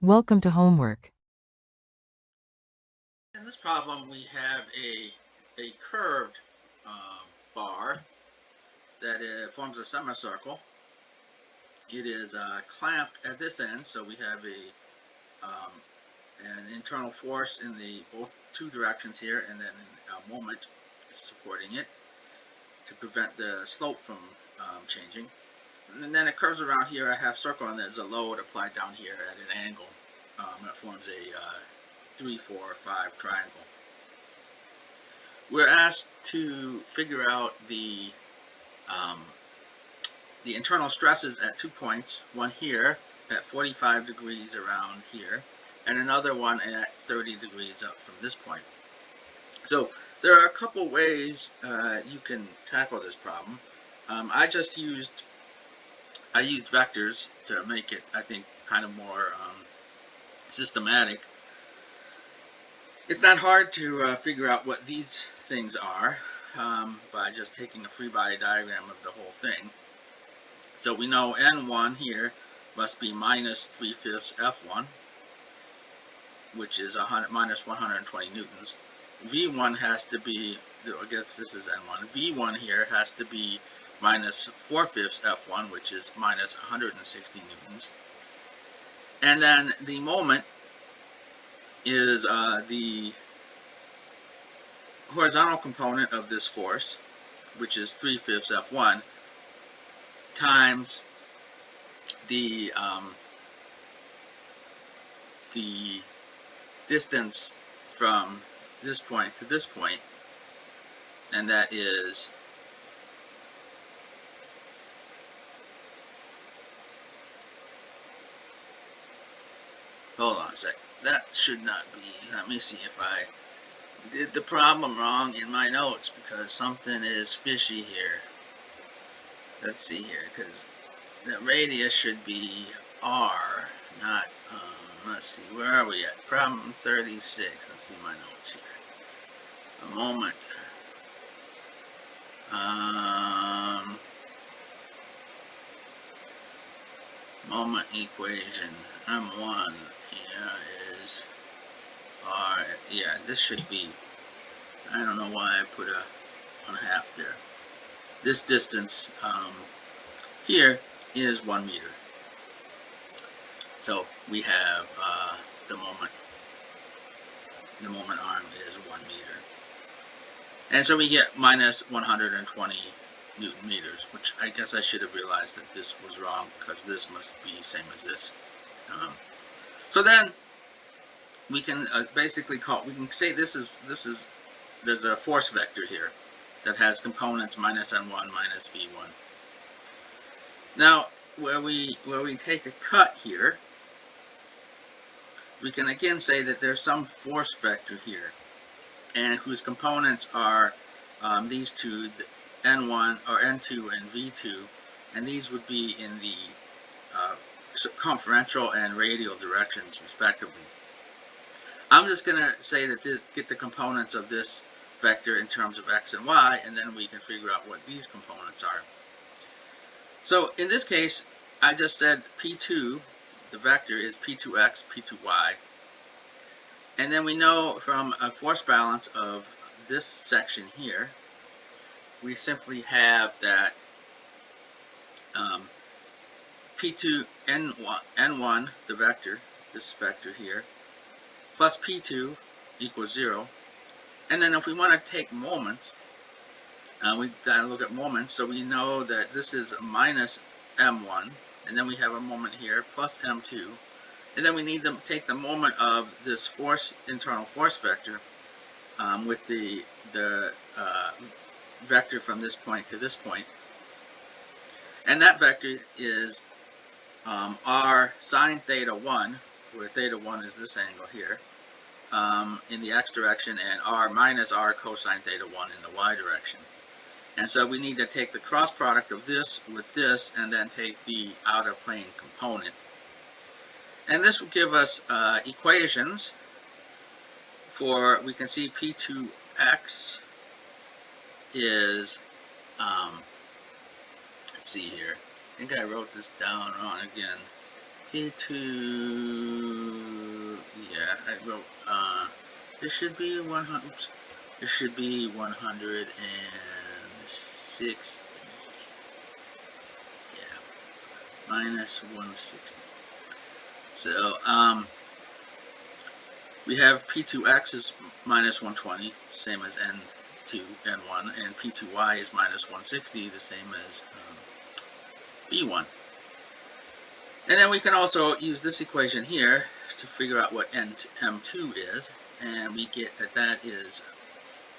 Welcome to homework. In this problem, we have a curved bar that forms a semicircle. It is clamped at this end, so we have an internal force in the both two directions here, and then a moment supporting it to prevent the slope from changing. And then it curves around here, a half circle, and there's a load applied down here at an angle that forms a 3, 4, 5 triangle. We're asked to figure out the internal stresses at 2 points, one here at 45 degrees around here, and another one at 30 degrees up from this point. So there are a couple ways you can tackle this problem. I used vectors to make it, I think, kind of more systematic. It's not hard to figure out what these things are by just taking a free body diagram of the whole thing. So we know N1 here must be minus 3/5 F1, which is minus 120 newtons. V1 has to be, I guess this is N1, V1 here has to be minus 4/5 F1, which is minus 160 newtons. And then the moment is the horizontal component of this force, which is 3/5 F1, times the distance from this point to this point, and that is hold on a sec. That should not be. Let me see if I did the problem wrong in my notes, because something is fishy here. Let's see here, because the radius should be R, not, let's see, where are we at? Problem 36. Let's see my notes here. A moment. Moment equation. M1 here is R. Yeah, this should be, I don't know why I put a 1/2 there. This distance here is 1 meter. So we have the moment arm is 1 meter. And so we get minus 120 Newton meters, which I guess I should have realized that this was wrong, because this must be the same as this. So then we can basically we can say there's a force vector here that has components minus N1 minus V1. Now, where we take a cut here, we can again say that there's some force vector here, and whose components are these two, N1 or N2 and V2, and these would be in the circumferential and radial directions, respectively. I'm just going to say that get the components of this vector in terms of x and y, and then we can figure out what these components are. So in this case, I just said P2, the vector, is P2x, P2y. And then we know from a force balance of this section here, we simply have that P2 N1, the vector, this vector here, plus P2 equals 0. And then if we want to take moments, we gotta look at moments, so we know that this is minus M1, and then we have a moment here, plus M2, and then we need to take the moment of this internal force vector with the vector from this point to this point, and that vector is r sine theta 1, where theta 1 is this angle here, in the x direction, and r minus r cosine theta 1 in the y direction. And so we need to take the cross product of this with this, and then take the out of plane component. And this will give us equations for, we can see P2x is, let's see here, I think I wrote this down wrong again. P2 I wrote, this should be 100, oops, this should be 160, yeah, minus 160. So, we have P2X is minus 120, same as N2, N1, and P2Y is minus 160, the same as B1. And then we can also use this equation here to figure out what M2 is, and we get that that is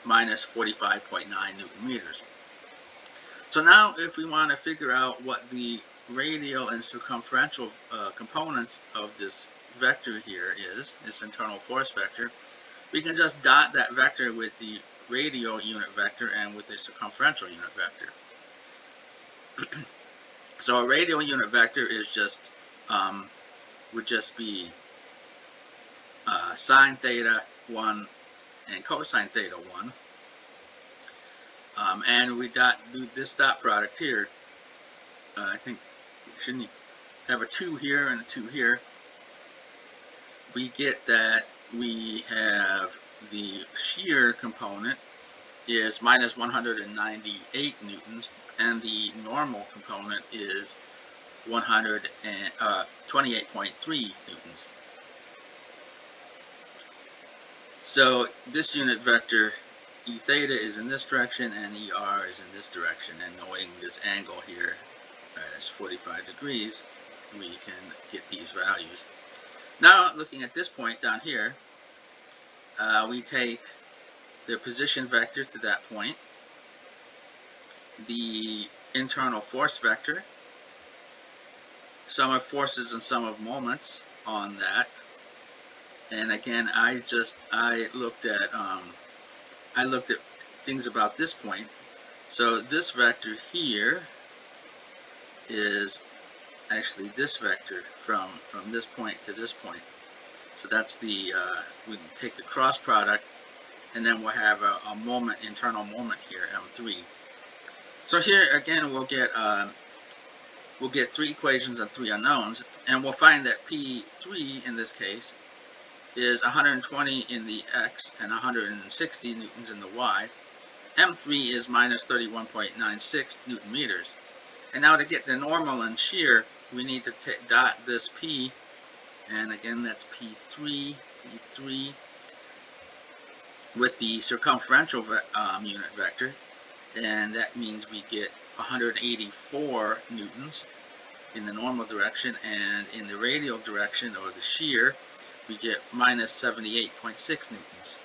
minus 45.9 Newton meters. So now if we want to figure out what the radial and circumferential components of this vector here is, this internal force vector, we can just dot that vector with the radial unit vector and with the circumferential unit vector. So a radial unit vector is just would just be sine theta 1 and cosine theta 1. And we do this dot product here. I think we shouldn't have a 2 here and a 2 here. We get that we have the shear component is minus 198 newtons, and the normal component is 128.3 newtons. So this unit vector, E theta is in this direction and ER is in this direction, and knowing this angle here is 45 degrees, we can get these values. Now looking at this point down here, we take the position vector to that point, the internal force vector, sum of forces and sum of moments on that, and again I looked at things about this point. So this vector here is actually this vector from this point to this point. So that's the we can take the cross product, and then we'll have a moment, internal moment here, M3. So here again we'll get 3 equations and 3 unknowns, and we'll find that P3 in this case is 120 in the X and 160 newtons in the Y. M3 is minus 31.96 Newton meters. And now to get the normal and shear, we need to dot this P, and again that's P3, with the circumferential unit vector, and that means we get 184 newtons in the normal direction, and in the radial direction, or the shear, we get minus 78.6 newtons.